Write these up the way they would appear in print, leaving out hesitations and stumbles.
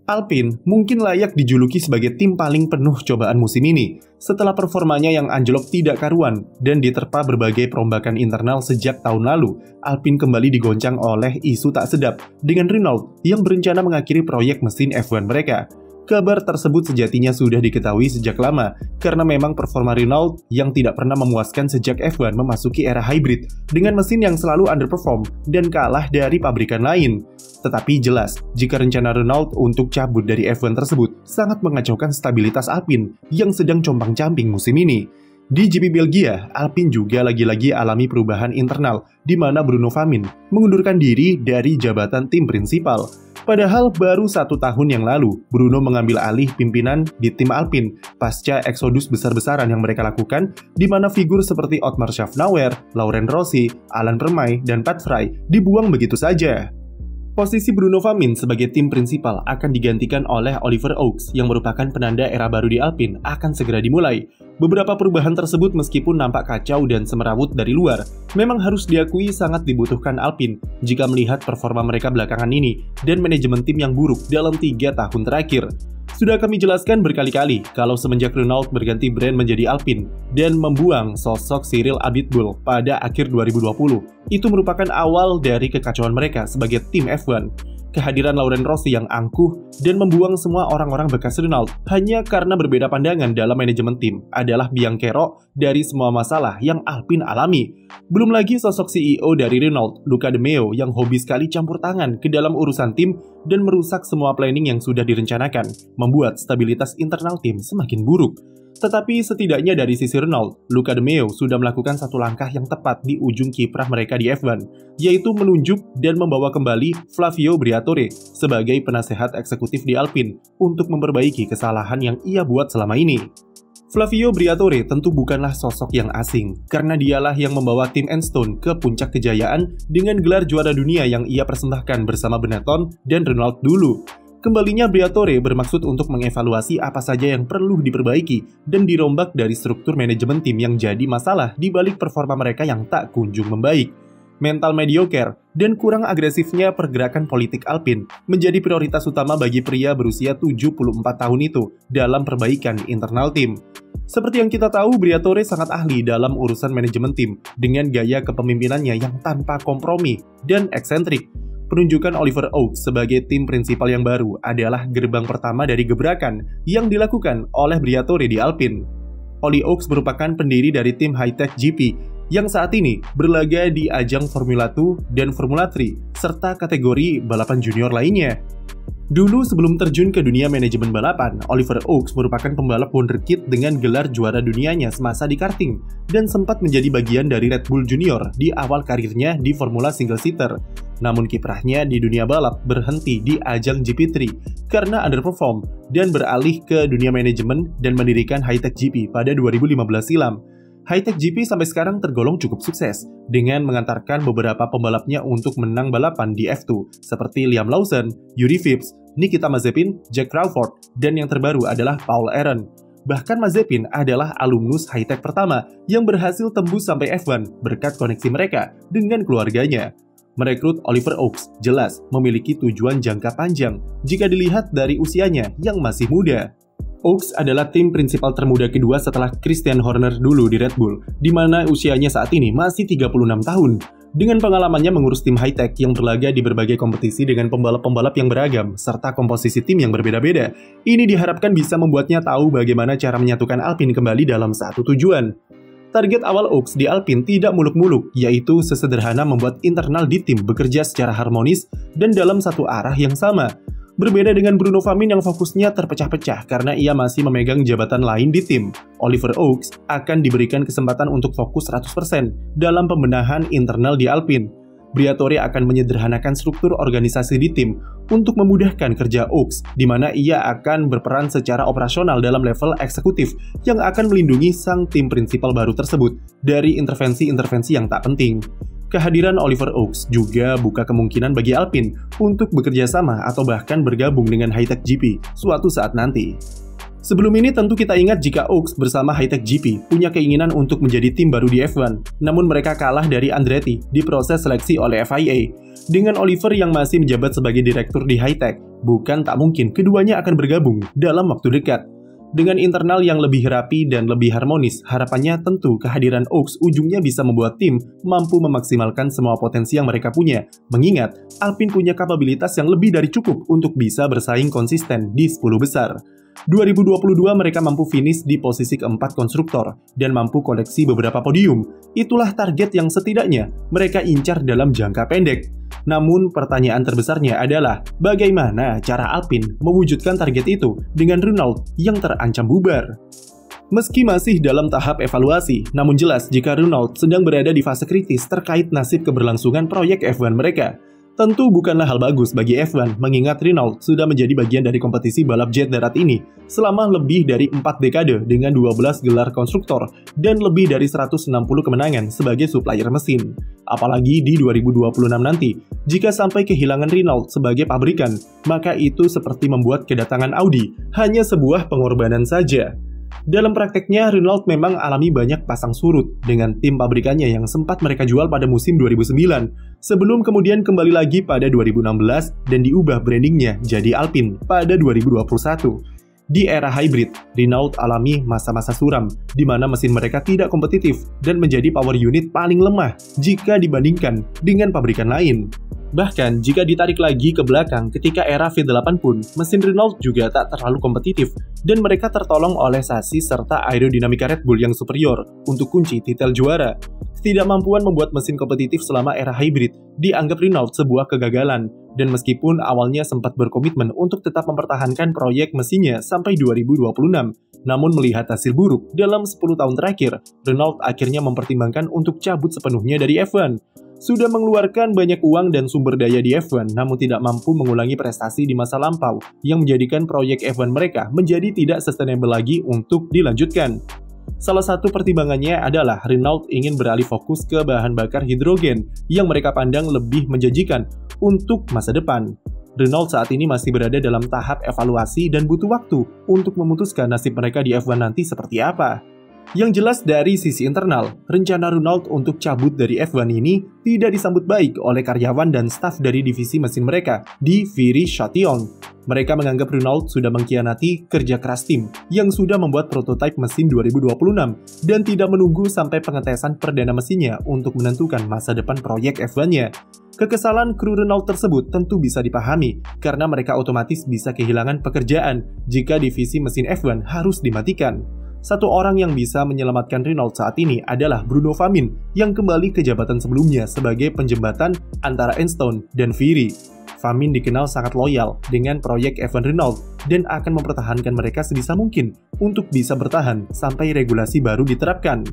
Alpine mungkin layak dijuluki sebagai tim paling penuh cobaan musim ini, setelah performanya yang anjlok tidak karuan dan diterpa berbagai perombakan internal sejak tahun lalu. Alpine kembali digoncang oleh isu tak sedap dengan Renault yang berencana mengakhiri proyek mesin F1 mereka. Kabar tersebut sejatinya sudah diketahui sejak lama, karena memang performa Renault yang tidak pernah memuaskan sejak F1 memasuki era hybrid dengan mesin yang selalu underperform dan kalah dari pabrikan lain. Tetapi jelas, jika rencana Renault untuk cabut dari F1 tersebut sangat mengacaukan stabilitas Alpine yang sedang compang-camping musim ini. Di GP Belgia, Alpine juga lagi-lagi alami perubahan internal, di mana Bruno Famin mengundurkan diri dari jabatan tim prinsipal. Padahal baru 1 tahun yang lalu, Bruno mengambil alih pimpinan di tim Alpine pasca eksodus besar-besaran yang mereka lakukan, di mana figur seperti Otmar Szafnauer, Laurent Rossi, Alain Permay, dan Pat Fry dibuang begitu saja. Posisi Bruno Famin sebagai tim prinsipal akan digantikan oleh Oliver Oaks yang merupakan penanda era baru di Alpine akan segera dimulai. Beberapa perubahan tersebut meskipun nampak kacau dan semerawut dari luar, memang harus diakui sangat dibutuhkan Alpine jika melihat performa mereka belakangan ini dan manajemen tim yang buruk dalam 3 tahun terakhir. Sudah kami jelaskan berkali-kali kalau semenjak Renault berganti brand menjadi Alpine dan membuang sosok Cyril Abiteboul pada akhir 2020, itu merupakan awal dari kekacauan mereka sebagai tim F1. Kehadiran Laurent Rossi yang angkuh dan membuang semua orang-orang bekas Renault hanya karena berbeda pandangan dalam manajemen tim adalah biang kerok dari semua masalah yang Alpine alami. Belum lagi sosok CEO dari Renault, Luca De Meo, yang hobi sekali campur tangan ke dalam urusan tim dan merusak semua planning yang sudah direncanakan, membuat stabilitas internal tim semakin buruk. Tetapi setidaknya dari sisi Renault, Luca De Meo sudah melakukan satu langkah yang tepat di ujung kiprah mereka di F1, yaitu menunjuk dan membawa kembali Flavio Briatore sebagai penasehat eksekutif di Alpine untuk memperbaiki kesalahan yang ia buat selama ini. Flavio Briatore tentu bukanlah sosok yang asing, karena dialah yang membawa tim Enstone ke puncak kejayaan dengan gelar juara dunia yang ia persembahkan bersama Benetton dan Renault dulu. Kembalinya Briatore bermaksud untuk mengevaluasi apa saja yang perlu diperbaiki dan dirombak dari struktur manajemen tim yang jadi masalah di balik performa mereka yang tak kunjung membaik. Mental mediocre dan kurang agresifnya pergerakan politik Alpine menjadi prioritas utama bagi pria berusia 74 tahun itu dalam perbaikan internal tim. Seperti yang kita tahu, Briatore sangat ahli dalam urusan manajemen tim dengan gaya kepemimpinannya yang tanpa kompromi dan eksentrik. Penunjukan Oliver Oaks sebagai tim prinsipal yang baru adalah gerbang pertama dari gebrakan yang dilakukan oleh Briatore di Alpine. Oli Oaks merupakan pendiri dari tim High-Tech GP yang saat ini berlaga di ajang Formula 2 dan Formula 3 serta kategori balapan junior lainnya. Dulu sebelum terjun ke dunia manajemen balapan, Oliver Oaks merupakan pembalap wonderkid dengan gelar juara dunianya semasa di karting dan sempat menjadi bagian dari Red Bull Junior di awal karirnya di Formula Single Seater. Namun kiprahnya di dunia balap berhenti di ajang GP3 karena underperform dan beralih ke dunia manajemen dan mendirikan High-Tech GP pada 2015 silam. High-Tech GP sampai sekarang tergolong cukup sukses dengan mengantarkan beberapa pembalapnya untuk menang balapan di F2 seperti Liam Lawson, Juri Vips, Nikita Mazepin, Jack Crawford, dan yang terbaru adalah Paul Aron. Bahkan Mazepin adalah alumnus High-Tech pertama yang berhasil tembus sampai F1 berkat koneksi mereka dengan keluarganya. Merekrut Oliver Oaks jelas memiliki tujuan jangka panjang jika dilihat dari usianya yang masih muda. Oaks adalah tim prinsipal termuda kedua setelah Christian Horner dulu di Red Bull, di mana usianya saat ini masih 36 tahun. Dengan pengalamannya mengurus tim high-tech yang berlaga di berbagai kompetisi dengan pembalap-pembalap yang beragam, serta komposisi tim yang berbeda-beda, ini diharapkan bisa membuatnya tahu bagaimana cara menyatukan Alpine kembali dalam satu tujuan. Target awal Oaks di Alpine tidak muluk-muluk, yaitu sesederhana membuat internal di tim bekerja secara harmonis dan dalam satu arah yang sama. Berbeda dengan Bruno Famin yang fokusnya terpecah-pecah karena ia masih memegang jabatan lain di tim, Oliver Oaks akan diberikan kesempatan untuk fokus 100% dalam pembenahan internal di Alpine. Briatore akan menyederhanakan struktur organisasi di tim untuk memudahkan kerja Oaks, di mana ia akan berperan secara operasional dalam level eksekutif yang akan melindungi sang tim prinsipal baru tersebut dari intervensi-intervensi yang tak penting. Kehadiran Oliver Oaks juga buka kemungkinan bagi Alpine untuk bekerja sama atau bahkan bergabung dengan High-Tech GP suatu saat nanti. Sebelum ini tentu kita ingat jika Oaks bersama Hitech GP punya keinginan untuk menjadi tim baru di F1, namun mereka kalah dari Andretti di proses seleksi oleh FIA. Dengan Oliver yang masih menjabat sebagai direktur di Hitech, bukan tak mungkin keduanya akan bergabung dalam waktu dekat. Dengan internal yang lebih rapi dan lebih harmonis, harapannya tentu kehadiran Oaks ujungnya bisa membuat tim mampu memaksimalkan semua potensi yang mereka punya, mengingat Alpine punya kapabilitas yang lebih dari cukup untuk bisa bersaing konsisten di 10 besar. 2022 mereka mampu finish di posisi keempat konstruktor dan mampu koleksi beberapa podium. Itulah target yang setidaknya mereka incar dalam jangka pendek. Namun pertanyaan terbesarnya adalah bagaimana cara Alpine mewujudkan target itu dengan Renault yang terancam bubar. Meski masih dalam tahap evaluasi, namun jelas jika Renault sedang berada di fase kritis terkait nasib keberlangsungan proyek F1 mereka. Tentu bukanlah hal bagus bagi F1 mengingat Renault sudah menjadi bagian dari kompetisi balap jet darat ini selama lebih dari 4 dekade dengan 12 gelar konstruktor dan lebih dari 160 kemenangan sebagai supplier mesin. Apalagi di 2026 nanti, jika sampai kehilangan Renault sebagai pabrikan, maka itu seperti membuat kedatangan Audi hanya sebuah pengorbanan saja. Dalam prakteknya, Renault memang alami banyak pasang surut dengan tim pabrikannya yang sempat mereka jual pada musim 2009, sebelum kemudian kembali lagi pada 2016 dan diubah brandingnya jadi Alpine pada 2021. Di era hybrid, Renault alami masa-masa suram, di mana mesin mereka tidak kompetitif dan menjadi power unit paling lemah jika dibandingkan dengan pabrikan lain. Bahkan, jika ditarik lagi ke belakang ketika era V8 pun, mesin Renault juga tak terlalu kompetitif dan mereka tertolong oleh sasis serta aerodinamika Red Bull yang superior untuk kunci titel juara. Ketidakmampuan membuat mesin kompetitif selama era hybrid dianggap Renault sebuah kegagalan, dan meskipun awalnya sempat berkomitmen untuk tetap mempertahankan proyek mesinnya sampai 2026, namun melihat hasil buruk dalam 10 tahun terakhir, Renault akhirnya mempertimbangkan untuk cabut sepenuhnya dari F1. Sudah mengeluarkan banyak uang dan sumber daya di F1, namun tidak mampu mengulangi prestasi di masa lampau yang menjadikan proyek F1 mereka menjadi tidak sustainable lagi untuk dilanjutkan. Salah satu pertimbangannya adalah Renault ingin beralih fokus ke bahan bakar hidrogen yang mereka pandang lebih menjanjikan untuk masa depan. Renault saat ini masih berada dalam tahap evaluasi dan butuh waktu untuk memutuskan nasib mereka di F1 nanti seperti apa. Yang jelas dari sisi internal, rencana Renault untuk cabut dari F1 ini tidak disambut baik oleh karyawan dan staf dari divisi mesin mereka di Viry-Châtillon. Mereka menganggap Renault sudah mengkhianati kerja keras tim yang sudah membuat prototipe mesin 2026 dan tidak menunggu sampai pengetesan perdana mesinnya untuk menentukan masa depan proyek F1-nya. Kekesalan kru Renault tersebut tentu bisa dipahami karena mereka otomatis bisa kehilangan pekerjaan jika divisi mesin F1 harus dimatikan. Satu orang yang bisa menyelamatkan Renault saat ini adalah Bruno Famin yang kembali ke jabatan sebelumnya sebagai penjembatan antara Enstone dan Viry. Famin dikenal sangat loyal dengan proyek F1 Renault dan akan mempertahankan mereka sebisa mungkin untuk bisa bertahan sampai regulasi baru diterapkan.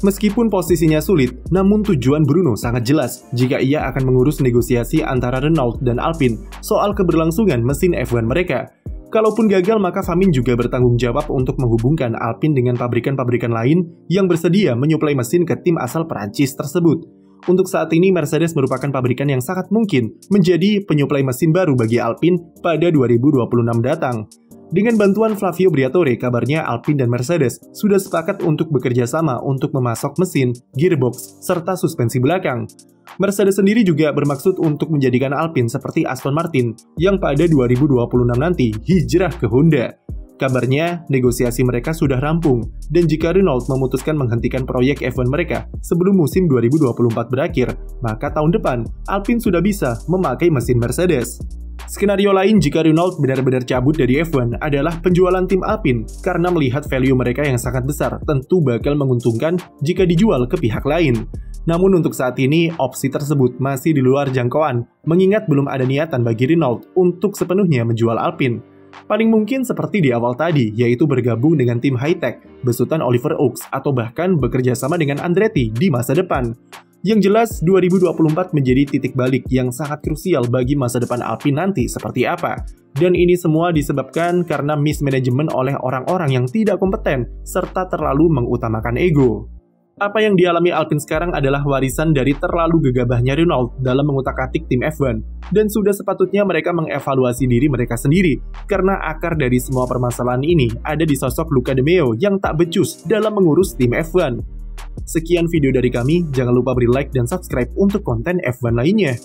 Meskipun posisinya sulit, namun tujuan Bruno sangat jelas jika ia akan mengurus negosiasi antara Renault dan Alpine soal keberlangsungan mesin F1 mereka. Kalaupun gagal, maka Famin juga bertanggung jawab untuk menghubungkan Alpine dengan pabrikan-pabrikan lain yang bersedia menyuplai mesin ke tim asal Perancis tersebut. Untuk saat ini, Mercedes merupakan pabrikan yang sangat mungkin menjadi penyuplai mesin baru bagi Alpine pada 2026 datang. Dengan bantuan Flavio Briatore, kabarnya Alpine dan Mercedes sudah sepakat untuk bekerja sama untuk memasok mesin, gearbox, serta suspensi belakang. Mercedes sendiri juga bermaksud untuk menjadikan Alpine seperti Aston Martin yang pada 2026 nanti hijrah ke Honda. Kabarnya, negosiasi mereka sudah rampung, dan jika Renault memutuskan menghentikan proyek F1 mereka sebelum musim 2024 berakhir, maka tahun depan Alpine sudah bisa memakai mesin Mercedes. Skenario lain jika Renault benar-benar cabut dari F1 adalah penjualan tim Alpine, karena melihat value mereka yang sangat besar tentu bakal menguntungkan jika dijual ke pihak lain. Namun untuk saat ini, opsi tersebut masih di luar jangkauan, mengingat belum ada niatan bagi Renault untuk sepenuhnya menjual Alpine. Paling mungkin seperti di awal tadi, yaitu bergabung dengan tim Hitech, besutan Oliver Oaks, atau bahkan bekerja sama dengan Andretti di masa depan. Yang jelas, 2024 menjadi titik balik yang sangat krusial bagi masa depan Alpine nanti seperti apa. Dan ini semua disebabkan karena mismanagement oleh orang-orang yang tidak kompeten, serta terlalu mengutamakan ego. Apa yang dialami Alpine sekarang adalah warisan dari terlalu gegabahnya Renault dalam mengutak-atik tim F1, dan sudah sepatutnya mereka mengevaluasi diri mereka sendiri, karena akar dari semua permasalahan ini ada di sosok Luca De Meo yang tak becus dalam mengurus tim F1. Sekian video dari kami, jangan lupa beri like dan subscribe untuk konten F1 lainnya.